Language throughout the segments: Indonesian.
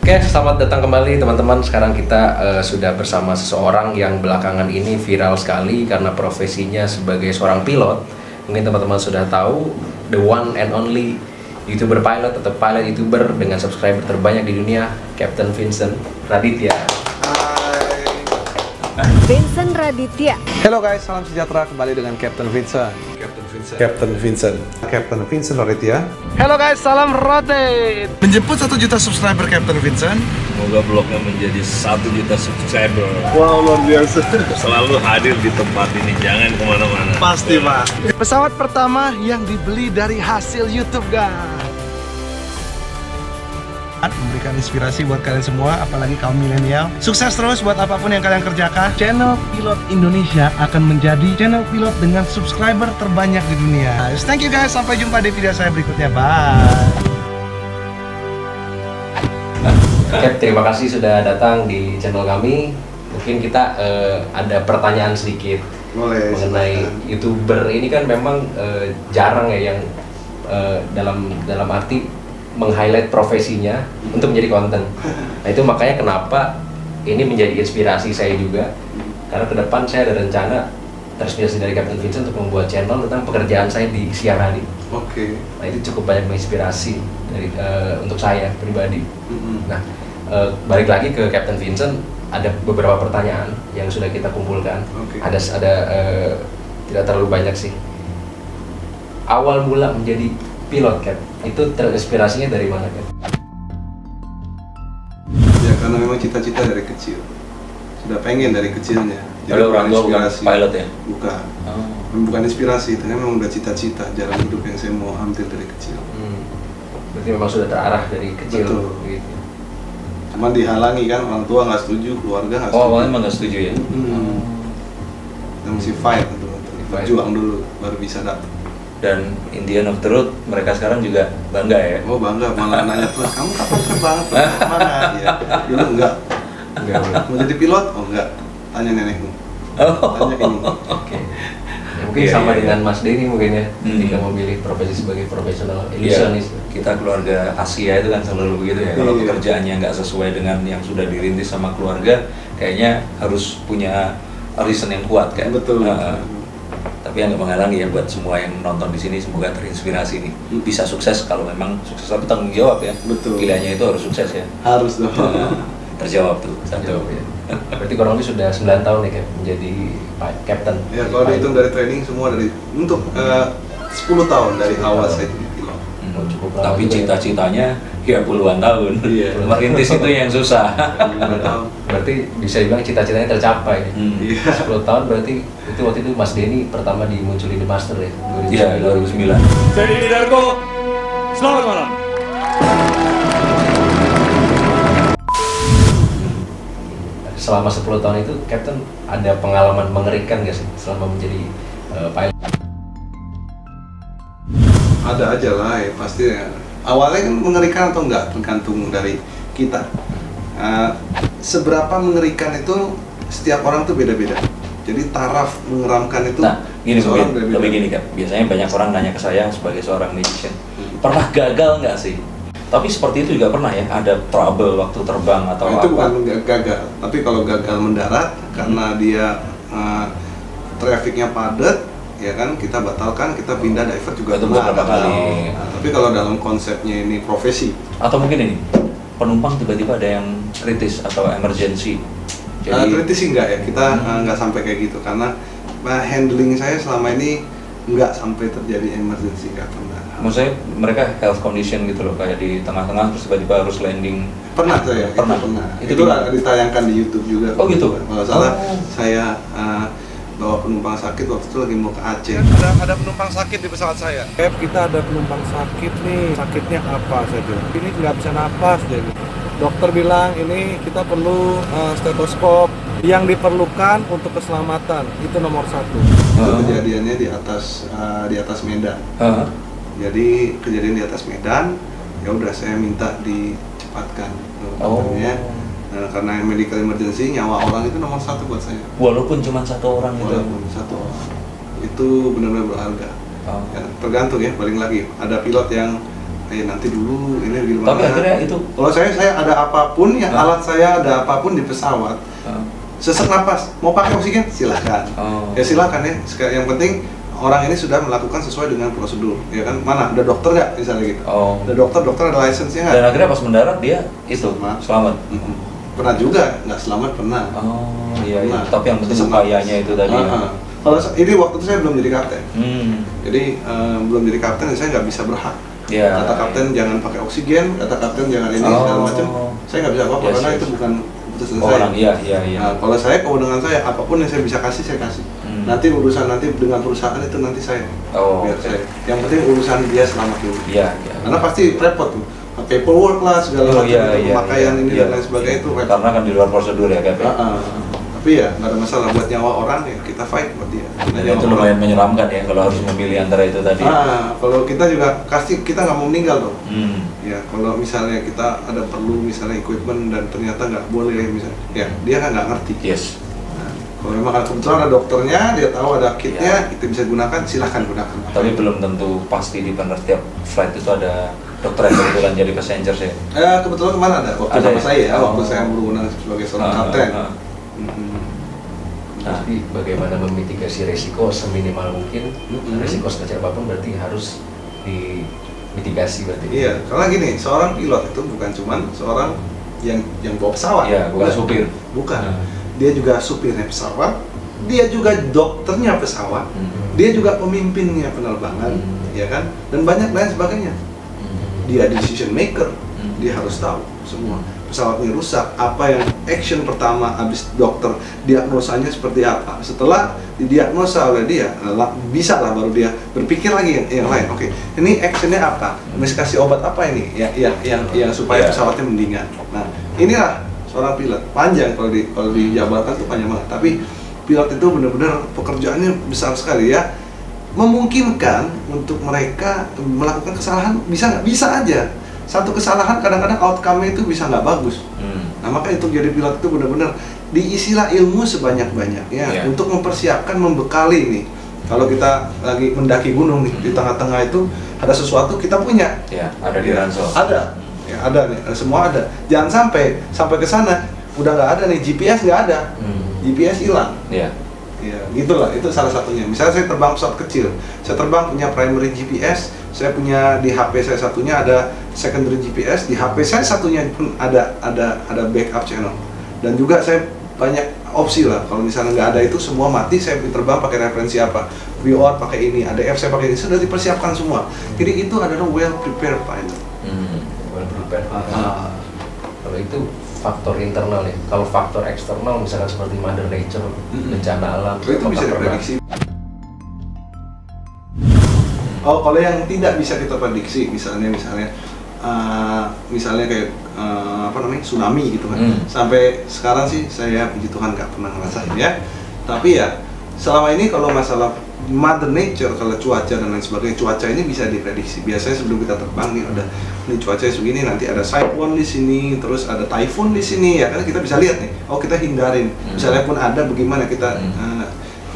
Oke, selamat datang kembali teman-teman. Sekarang kita sudah bersama seseorang yang belakangan ini viral sekali karena profesinya sebagai seorang pilot. Mungkin teman-teman sudah tahu, the one and only YouTuber pilot atau pilot YouTuber dengan subscriber terbanyak di dunia, Captain Vincent Raditya. Vincent Raditya. Halo guys, salam sejahtera, kembali dengan Captain Vincent. Captain Vincent Raditya. Halo guys, salam rotate. Menjemput 1 juta subscriber Captain Vincent. Semoga vlognya menjadi 1 juta subscriber. Wow, luar biasa. Selalu hadir di tempat ini, jangan kemana-mana. Pasti pak. Pesawat pertama yang dibeli dari hasil YouTube guys. Memberikan inspirasi buat kalian semua, apalagi kaum milenial. Sukses terus buat apapun yang kalian kerjakan. Channel Pilot Indonesia akan menjadi channel pilot dengan subscriber terbanyak di dunia. Thank you guys, sampai jumpa di video saya berikutnya. Bye. Cap, terima kasih sudah datang di channel kami. Mungkin kita ada pertanyaan sedikit. Boleh, mengenai silakan. YouTuber ini kan memang jarang ya yang dalam arti meng-highlight profesinya untuk menjadi konten. Nah itu makanya kenapa ini menjadi inspirasi saya juga, karena ke depan saya ada rencana terinspirasi dari Captain Vincent untuk membuat channel tentang pekerjaan saya di siang hari. Oke. Nah itu cukup banyak menginspirasi dari untuk saya pribadi. Nah balik lagi ke Captain Vincent, ada beberapa pertanyaan yang sudah kita kumpulkan. Oke. Ada tidak terlalu banyak sih. Awal mula menjadi pilot, Cap, itu terinspirasinya dari mana, Cap? Ya karena memang cita-cita dari kecil. Sudah pengen dari kecilnya. Kalau orang tua bukan pilot ya? Bukan. Bukan inspirasi, itu memang udah cita-cita jalan hidup yang saya mau ambil dari kecil. Berarti memang sudah terarah dari kecil. Betul. Gitu. Cuma dihalangi kan, orang tua nggak setuju, keluarga nggak setuju. Oh, awalnya emang nggak setuju ya? Kita mesti fight gitu, berjuang dulu baru bisa dapet. Dan in the end of the road, mereka sekarang juga bangga ya? Oh bangga, malah nanya terus, kamu kapan banget? Mana? Ya, dulu enggak. Mau jadi pilot? Oh enggak. Tanya nenekmu. Tanya ini. Oke. Ya, mungkin Iya, sama iya, dengan iya. Mas Denny mungkin ya, ketika memilih profesi sebagai profesional Iya, illusionis. kita keluarga Asia itu kan selalu begitu ya. Kalau Iya. pekerjaannya nggak sesuai dengan yang sudah dirintis sama keluarga, kayaknya harus punya reason yang kuat kan? Betul. Tapi yang nggak menghalangi ya buat semua yang nonton di sini, semoga terinspirasi nih, bisa sukses kalau memang sukses, tapi tanggung jawab ya. Betul. Pilihannya itu harus sukses ya. Harus dong. Terjawab tuh. Satu. Ya. Berarti kurang lebih sudah 9 tahun nih, Cap, menjadi captain. Ya kalau dihitung dari training semua dari untuk 10 tahun dari awal saya jadi pilot. Oh, cukup lama Tapi juga ya. cita-citanya ya puluhan tahun. Iya. Merintis itu yang susah. 5 tahun. Berarti bisa dibilang cita-citanya tercapai. Iya. 10 tahun berarti itu waktu itu Mas Denny pertama dimunculin di Master ya, Iya, 2009. Saya Denny Darko, selamat malam. Selama 10 tahun itu, Captain ada pengalaman mengerikan nggak sih selama menjadi pilot? Ada aja lah ya pasti ya. Awalnya kan mengerikan atau enggak tergantung dari kita. Seberapa mengerikan itu setiap orang tuh beda-beda. Jadi taraf mengeramkan itu Nah, gini seorang mungkin, beda-beda. lebih gini kan. Biasanya banyak orang nanya ke saya sebagai seorang magician, pernah gagal nggak sih? Tapi seperti itu juga pernah ya, ada trouble waktu terbang atau Nah, itu apa? bukan gagal, tapi kalau gagal mendarat karena dia trafficnya padat, ya kan kita batalkan, kita pindah divert juga Itu pernah beberapa gagal. kali. Nah, tapi kalau dalam konsepnya ini profesi, Atau mungkin ini, penumpang tiba-tiba ada yang kritis atau emergency. kritis sih enggak ya, kita nggak sampai kayak gitu karena handling saya selama ini nggak sampai terjadi emergency, nggak pernah. Maksudnya mereka health condition gitu loh, kayak di tengah-tengah terus tiba-tiba harus landing. Pernah saya, Pernah. itu Itu ada ditayangkan di YouTube juga. Oh, gitu? Kalau salah Oh. saya bawa penumpang sakit waktu itu lagi mau ke Aceh. Ada penumpang sakit di pesawat saya. Kita ada penumpang sakit nih. Sakitnya apa? Saya bilang. Ini nggak bisa napas. Jadi dokter bilang ini kita perlu stetoskop. Yang diperlukan untuk keselamatan itu nomor 1. Itu kejadiannya di atas Medan. Jadi kejadian di atas Medan, ya udah saya minta dicepatkan dokternya. Karena medical emergency, nyawa orang itu nomor 1 buat saya. Walaupun cuma 1 orang gitu. Walaupun 1 orang, itu benar-benar berharga. Oh. Ya, tergantung ya, balik lagi. Ada pilot yang nanti dulu ini gimana. Tapi akhirnya itu kalau saya ada apapun yang alat saya ada apapun di pesawat, sesak napas mau pakai oksigen silahkan. Ya silahkan ya. Yang penting orang ini sudah melakukan sesuai dengan prosedur, ya kan? Mana ada dokter nggak misalnya gitu? Ada dokter ada license-nya nggak? Dan akhirnya pas mendarat dia itu selamat. Pernah juga nggak selamat pernah. Iya. Tapi yang penting upayanya itu tadi. Kalau ini waktu itu saya belum jadi kapten, jadi belum jadi kapten, saya nggak bisa berhak. Kata kapten jangan pakai oksigen, kata kapten jangan ini segala macam. Saya nggak bisa apa-apa karena itu bukan keputusan saya. Iya. Nah, kalau saya kewenangan saya apapun yang saya bisa kasih saya kasih. Nanti urusan nanti dengan perusahaan itu nanti saya. Biar saya. Yang penting urusan dia selamat dulu. Iya. Karena pasti repot tuh. Paperwork lah segala macam, pemakaian ini dan lain sebagainya itu repot. Karena kan di luar prosedur ya Kak. Tapi ya nggak ada masalah buat nyawa orang ya kita fight buat dia. Dan itu lumayan menyeramkan ya kalau harus memilih antara itu tadi. Kalau kita juga kita nggak mau meninggal dong. Ya kalau misalnya kita ada perlu misalnya equipment dan ternyata nggak boleh misalnya, ya dia kan nggak ngerti. Yes. Kalau memang kebetulan ada dokternya, dia tahu ada kitnya, kita bisa gunakan, silahkan gunakan. Tapi belum tentu pasti di benar tiap flight itu ada dokter yang kebetulan jadi passenger sih. Kebetulan kemana ada? Waktu sama saya ya, waktu saya berwenang sebagai seorang kapten. Tapi bagaimana memitigasi resiko seminimal mungkin, resiko sekecil apapun berarti harus dimitigasi berarti. Iya, karena gini, seorang pilot itu bukan cuma seorang yang bawa pesawat. Iya, bukan supir. Bukan. Dia juga supirnya pesawat, dia juga dokternya pesawat, dia juga pemimpinnya penerbangan, ya kan? Dan banyak lain sebagainya. Dia decision maker, dia harus tahu semua. Pesawatnya rusak, apa yang action pertama habis dokter diagnosanya seperti apa. Setelah didiagnosa oleh dia, bisa lah baru dia berpikir lagi yang lain. Oke, ini actionnya apa? Mesti kasih obat apa ini? Yang supaya pesawatnya mendingan. Nah, inilah seorang pilot. Panjang kalau dijabarkan tuh panjang banget. Tapi pilot itu benar-benar pekerjaannya besar sekali ya. Memungkinkan untuk mereka melakukan kesalahan bisa nggak? Bisa aja. Satu kesalahan kadang-kadang outcome-nya itu bisa nggak bagus. Nah makanya untuk jadi pilot itu benar-benar diisilah ilmu sebanyak-banyaknya untuk mempersiapkan, membekali nih. Kalau kita lagi mendaki gunung nih, di tengah-tengah itu ada sesuatu kita punya. Ya, ada di ransel. Ada, ya ada nih, semua ada. Jangan sampai ke sana udah nggak ada nih, GPS nggak ada, GPS hilang. Iya. Ya, gitulah, itu salah satunya. Misalnya saya terbang pesawat kecil, saya terbang punya primary GPS, saya punya di HP saya satunya ada secondary GPS, di HP saya satunya pun ada backup channel. Dan juga saya banyak opsi lah, kalau misalnya nggak ada itu semua mati, saya terbang pakai referensi apa, VOR pakai ini, ADF saya pakai ini, sudah dipersiapkan semua. Jadi itu adalah well prepared pilot. Well prepared. Kalau itu faktor internal ya. Kalau faktor eksternal misalkan seperti mother nature, bencana alam, itu bisa diprediksi. Kalau yang tidak bisa kita prediksi, misalnya kayak tsunami gitu kan. Sampai sekarang sih saya puji Tuhan nggak pernah ngerasain ya. Tapi ya selama ini kalau masalah mother nature, kalau cuaca dan lain sebagainya, cuaca ini bisa diprediksi. Biasanya sebelum kita terbang nih ada ini cuaca segini, nanti ada cyclone di sini, terus ada typhoon di sini ya, karena kita bisa lihat nih. Kita hindarin. Misalnya pun ada, bagaimana kita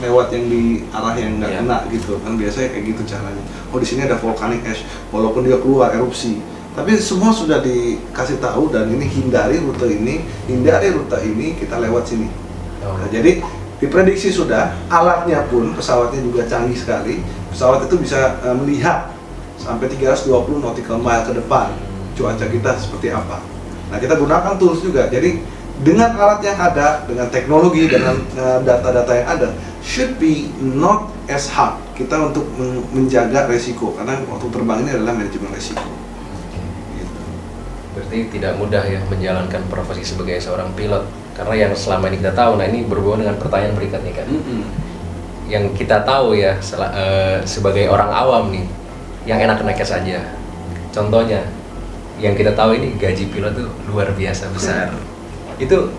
lewat yang di arah yang nggak kena gitu kan, biasanya kayak gitu caranya. Di sini ada volcanic ash, walaupun dia keluar erupsi, tapi semua sudah dikasih tahu dan ini hindari rute ini, kita lewat sini. Nah, jadi diprediksi sudah, alatnya pun pesawatnya juga canggih sekali. Pesawat itu bisa melihat sampai 320 nautical mile ke depan cuaca kita seperti apa. Nah, kita gunakan tools juga. Jadi dengan alat yang ada, dengan teknologi, dengan data-data yang ada, should be not as hard kita untuk menjaga resiko, karena waktu terbang ini adalah manajemen resiko. Gitu. Berarti tidak mudah ya menjalankan profesi sebagai seorang pilot, karena yang selama ini kita tahu. Nah, ini berhubungan dengan pertanyaan berikutnya kan. Yang kita tahu ya sebagai orang awam nih, yang enak-enaknya saja. Contohnya, yang kita tahu ini gaji pilot itu luar biasa besar. Itu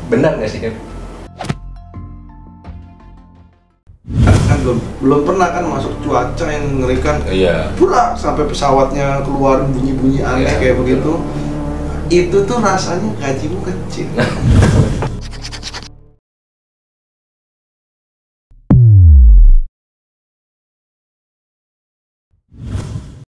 benar nggak sih, Cap? Kan belum pernah kan masuk cuaca yang mengerikan. Iya. Pura sampai pesawatnya keluar bunyi-bunyi aneh kayak begitu. Itu tuh rasanya gajimu kecil.